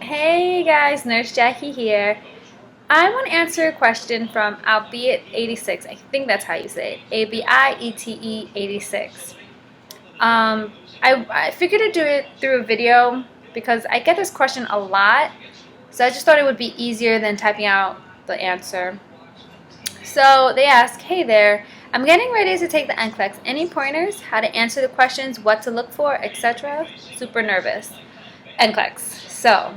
Hey guys, Nurse Jackie here. I want to answer a question from Albeit86. I think that's how you say it. ABIETE 86. I figured to do it through a video because I get this question a lot. So I just thought it would be easier than typing out the answer. So they ask, hey there, I'm getting ready to take the NCLEX. Any pointers? How to answer the questions, what to look for, etc.? Super nervous. NCLEX. So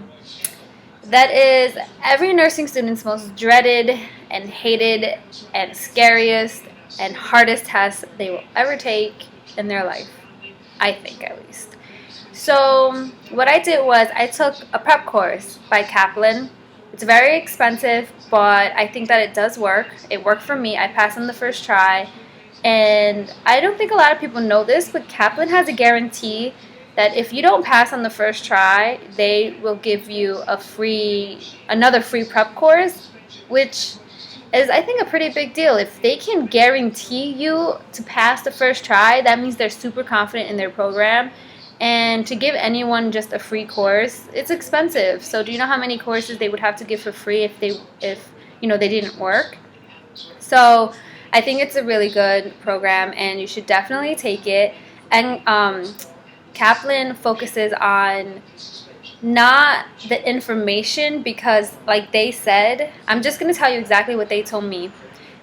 that is every nursing student's most dreaded and hated and scariest and hardest test they will ever take in their life. I think, at least. So what I did was I took a prep course by Kaplan. It's very expensive, but I think that it does work. It worked for me. I passed on the first try. And I don't think a lot of people know this, but Kaplan has a guarantee that if you don't pass on the first try, they will give you another free prep course, which is, I think, a pretty big deal. If they can guarantee you to pass the first try, that means they're super confident in their program. And to give anyone just a free course, it's expensive. So do you know how many courses they would have to give for free if they didn't work? So I think it's a really good program, and you should definitely take it. And Kaplan focuses on not the information because, like they said, I'm just going to tell you exactly what they told me.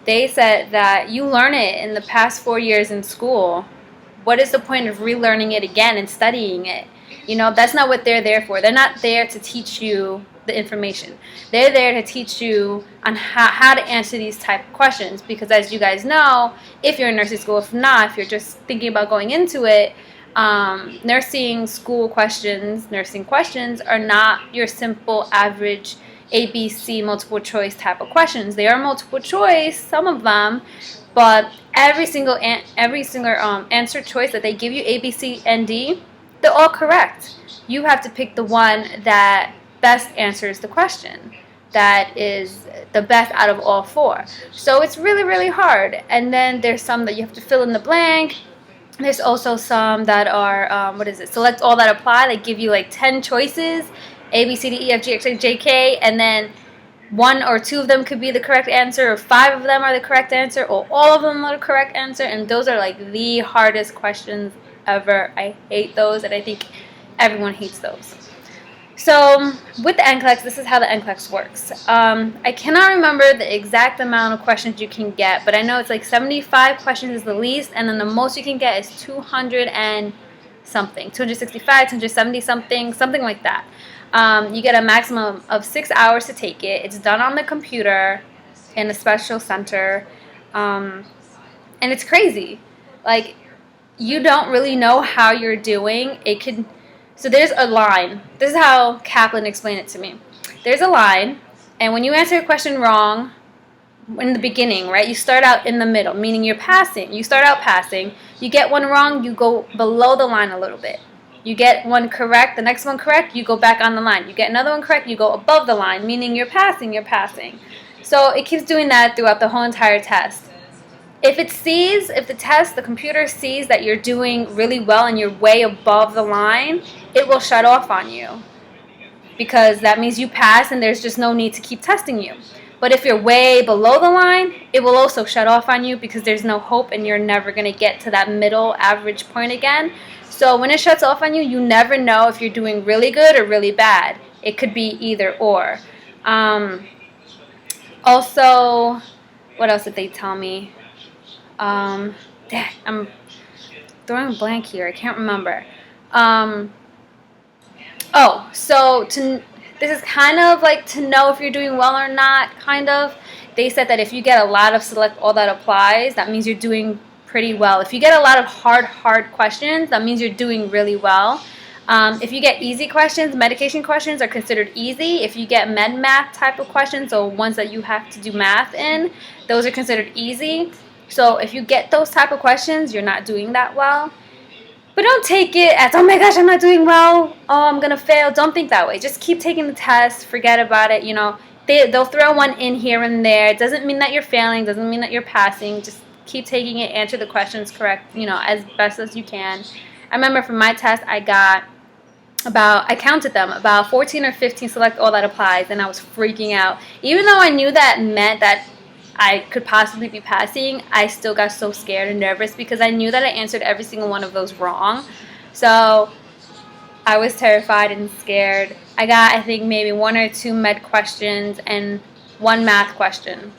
They said that you learn it in the past 4 years in school. What is the point of relearning it again and studying it? That's not what they're there for. They're not there to teach you the information. They're there to teach you on how to answer these type of questions, because as you guys know, if you're in nursing school, if not, if you're just thinking about going into it, nursing questions are not your simple average ABC multiple choice type of questions. They are multiple choice, some of them, but every single answer choice that they give you, A, B, C, and D, they're all correct. You have to pick the one that best answers the question, that is the best out of all four. So it's really, really hard. And then there's some that you have to fill in the blank. There's also some that are, select all that apply. They give you like 10 choices, A, B, C, D, E, F, G, H, I, J, K, and then one or two of them could be the correct answer, or 5 of them are the correct answer, or all of them are the correct answer. And those are like the hardest questions ever. I hate those, and I think everyone hates those. So with the NCLEX, this is how the NCLEX works. I cannot remember the exact amount of questions you can get, but I know it's like 75 questions is the least, and then the most you can get is 200 and something, 265, 270 something like that. You get a maximum of 6 hours to take it. It's done on the computer in a special center, and it's crazy. Like, you don't really know how you're doing. So there's a line. This is how Kaplan explained it to me. There's a line, and when you answer a question wrong in the beginning, right, you start out in the middle, meaning you're passing. You start out passing. You get one wrong, you go below the line a little bit. You get one correct, the next one correct, you go back on the line. You get another one correct, you go above the line, meaning you're passing. So it keeps doing that throughout the whole entire test. If the computer sees that you're doing really well and you're way above the line, it will shut off on you, because that means you pass and there's just no need to keep testing you. But if you're way below the line, it will also shut off on you, because there's no hope and you're never going to get to that middle average point again. So when it shuts off on you, you never know if you're doing really good or really bad. It could be either or. Also, what else did they tell me? I'm throwing a blank here. I can't remember. This is kind of like to know if you're doing well or not, kind of. They said that if you get a lot of select all that applies, that means you're doing pretty well. If you get a lot of hard questions, that means you're doing really well. If you get easy questions, medication questions are considered easy. If you get med math type of questions, or ones that you have to do math in, those are considered easy. So if you get those type of questions, you're not doing that well. But don't take it as, oh my gosh, I'm not doing well, oh, I'm going to fail. Don't think that way. Just keep taking the test. Forget about it. They'll throw one in here and there. It doesn't mean that you're failing. Doesn't mean that you're passing. Just keep taking it. Answer the questions correct, as best as you can. I remember for my test, I got I counted them, about 14 or 15 select all that applies, and I was freaking out. Even though I knew that meant that I could possibly be passing, I still got so scared and nervous because I knew that I answered every single one of those wrong. So I was terrified and scared. I got, I think, maybe 1 or 2 med questions and 1 math question.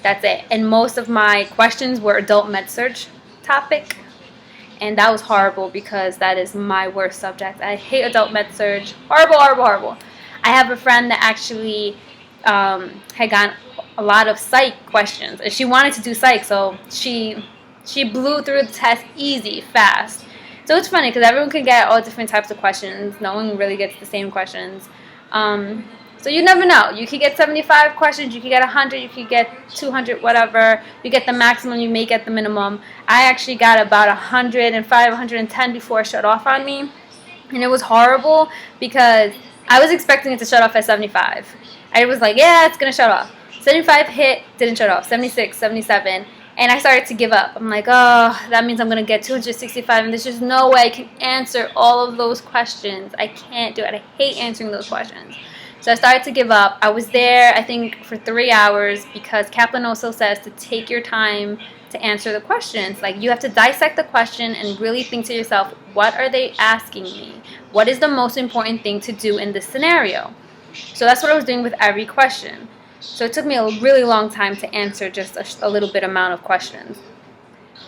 That's it. And most of my questions were adult med surg topic. And that was horrible because that is my worst subject. I hate adult med surg. Horrible, horrible, horrible. I have a friend that actually had gotten a lot of psych questions. And she wanted to do psych, so she blew through the test easy, fast. So it's funny because everyone can get all different types of questions. No one really gets the same questions. So you never know. You could get 75 questions, you could get 100, you could get 200, whatever. You get the maximum, you may get the minimum. I actually got about 105, 110 before it shut off on me. And it was horrible because I was expecting it to shut off at 75. I was like, yeah, it's going to shut off. 75 hit, didn't shut off. 76, 77. And I started to give up. I'm like, oh, that means I'm going to get 265, and there's just no way I can answer all of those questions. I can't do it. I hate answering those questions. So I started to give up. I was there, I think, for 3 hours because Kaplan also says to take your time to answer the questions. Like, you have to dissect the question and really think to yourself, what are they asking me? What is the most important thing to do in this scenario? So that's what I was doing with every question. So it took me a really long time to answer just a little bit amount of questions.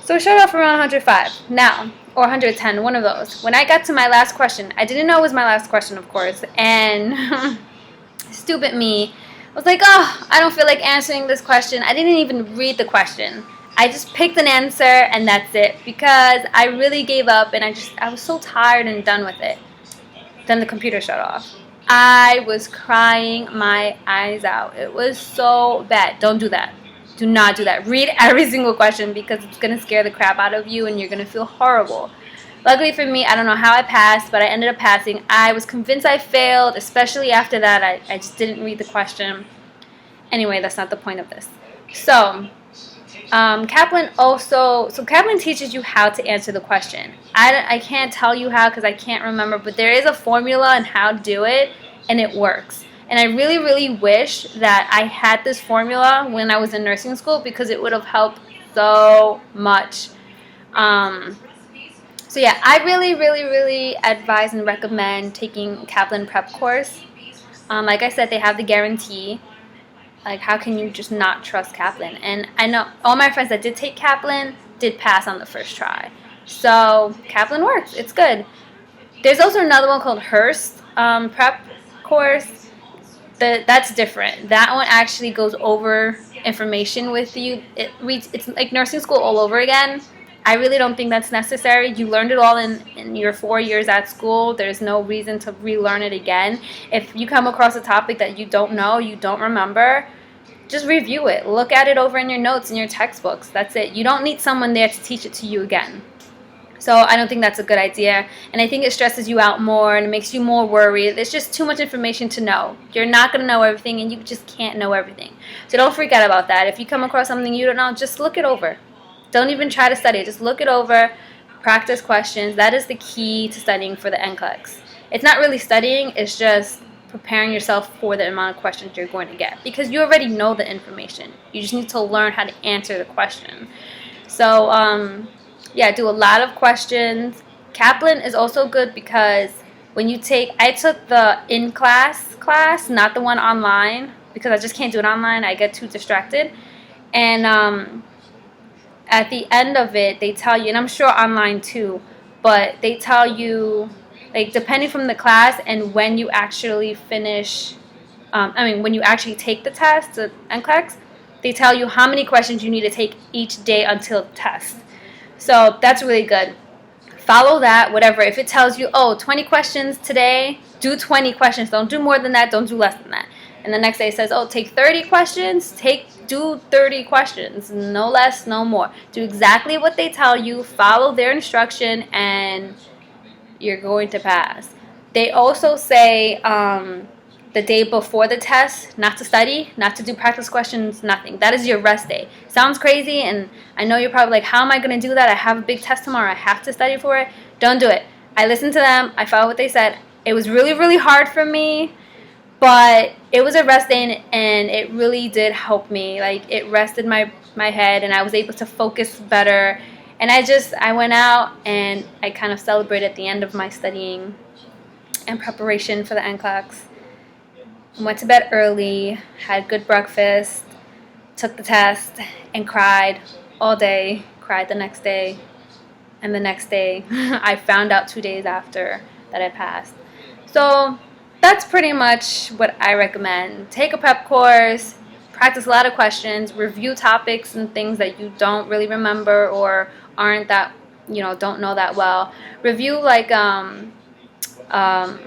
So it showed off around 105 now, or 110, one of those. When I got to my last question, I didn't know it was my last question, of course, and stupid me was like, oh, I don't feel like answering this question. I didn't even read the question. I just picked an answer and that's it because I really gave up and I was so tired and done with it. Then the computer shut off. I was crying my eyes out. It was so bad. Don't do that. Do not do that. Read every single question because it's going to scare the crap out of you and you're going to feel horrible. Luckily for me, I don't know how I passed, but I ended up passing. I was convinced I failed, especially after that. I just didn't read the question. Anyway, that's not the point of this. So, Kaplan teaches you how to answer the question. I can't tell you how because I can't remember, but there is a formula on how to do it, and it works. And I really, really wish that I had this formula when I was in nursing school because it would have helped so much. So yeah, I really, really, really advise and recommend taking Kaplan prep course. Like I said, they have the guarantee. Like, how can you just not trust Kaplan? And I know all my friends that did take Kaplan did pass on the first try. So Kaplan works. It's good. There's also another one called Hearst prep course. That's different. That one actually goes over information with you. It's like nursing school all over again. I really don't think that's necessary. You learned it all in your 4 years at school. There's no reason to relearn it again. If you come across a topic that you don't know, you don't remember, just review it. Look at it over in your notes, in your textbooks. That's it. You don't need someone there to teach it to you again. So I don't think that's a good idea. And I think it stresses you out more and it makes you more worried. It's just too much information to know. You're not going to know everything and you just can't know everything. So don't freak out about that. If you come across something you don't know, just look it over. Don't even try to study it. Just look it over. Practice questions. That is the key to studying for the NCLEX. It's not really studying. It's just preparing yourself for the amount of questions you're going to get. Because you already know the information. You just need to learn how to answer the question. So, yeah, do a lot of questions. Kaplan is also good because when you I took the in-class class, not the one online, because I just can't do it online. I get too distracted. And at the end of it, they tell you, and I'm sure online too, but they tell you, like, depending from the class and when you actually finish, when you actually take the test, the NCLEX, they tell you how many questions you need to take each day until the test. So that's really good. Follow that, whatever. If it tells you, 20 questions today, do 20 questions. Don't do more than that. Don't do less than that. And the next day it says, take 30 questions. Do 30 questions. No less, no more. Do exactly what they tell you. Follow their instruction, and you're going to pass. They also say the day before the test not to study, not to do practice questions, nothing. That is your rest day. Sounds crazy, and I know you're probably like, how am I going to do that? I have a big test tomorrow. I have to study for it. Don't do it. I listened to them. I followed what they said. It was really, really hard for me, but it was a rest day, and it really did help me. Like, it rested my head, and I was able to focus better. And I went out and I kind of celebrated the end of my studying and preparation for the NCLEX. Went to bed early, had good breakfast, took the test, and cried all day. Cried the next day, and the next day. I found out 2 days after that I passed. So that's pretty much what I recommend. Take a prep course, practice a lot of questions, review topics and things that you don't really remember or aren't that, don't know that well. Review like, oh my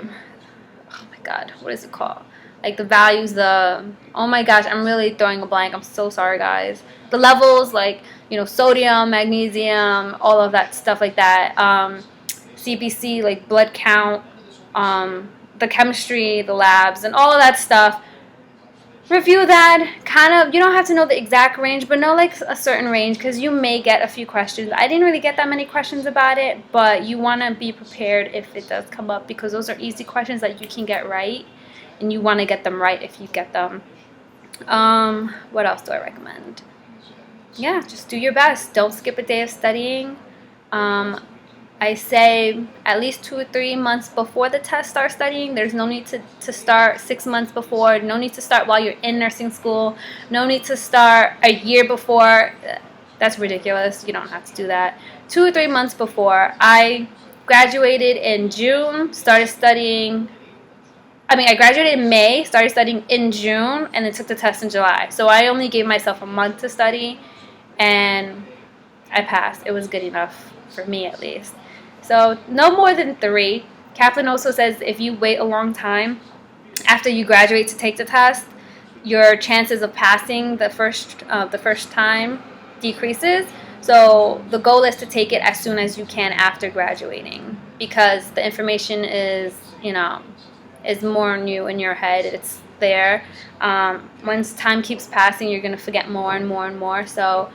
God, what is it called? Like the values, oh my gosh, I'm really throwing a blank. I'm so sorry, guys. The levels, like, sodium, magnesium, all of that stuff like that. CBC, like blood count, the chemistry, the labs, and all of that stuff. Review that. Kind of, you don't have to know the exact range, but know like a certain range, because you may get a few questions. I didn't really get that many questions about it, but you want to be prepared if it does come up, because those are easy questions that you can get right, and you want to get them right if you get them. What else do I recommend? Yeah, just do your best. Don't skip a day of studying. I say at least 2 or 3 months before the test, start studying. There's no need to start 6 months before. No need to start while you're in nursing school. No need to start a year before. That's ridiculous. You don't have to do that. 2 or 3 months before. I graduated in June, started studying. I graduated in May, started studying in June, and then took the test in July. So I only gave myself a month to study, and I passed. It was good enough for me, at least. So no more than 3. Kaplan also says if you wait a long time after you graduate to take the test, your chances of passing the first time decreases. So the goal is to take it as soon as you can after graduating, because the information is more new in your head. It's there. Once time keeps passing, you're going to forget more and more and more. So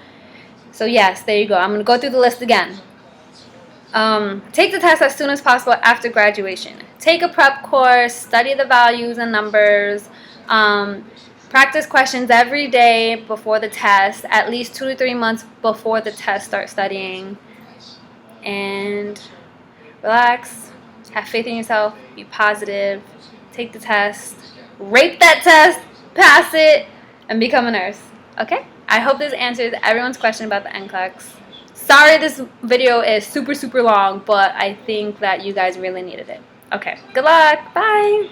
yes, there you go. I'm going to go through the list again. Take the test as soon as possible after graduation. Take a prep course. Study the values and numbers. Practice questions every day before the test. At least 2 to 3 months before the test, start studying. And relax. Have faith in yourself. Be positive. Take the test. Rate that test. Pass it. And become a nurse. Okay? I hope this answers everyone's question about the NCLEX. Sorry this video is super, super long, but I think that you guys really needed it. Okay. Good luck. Bye.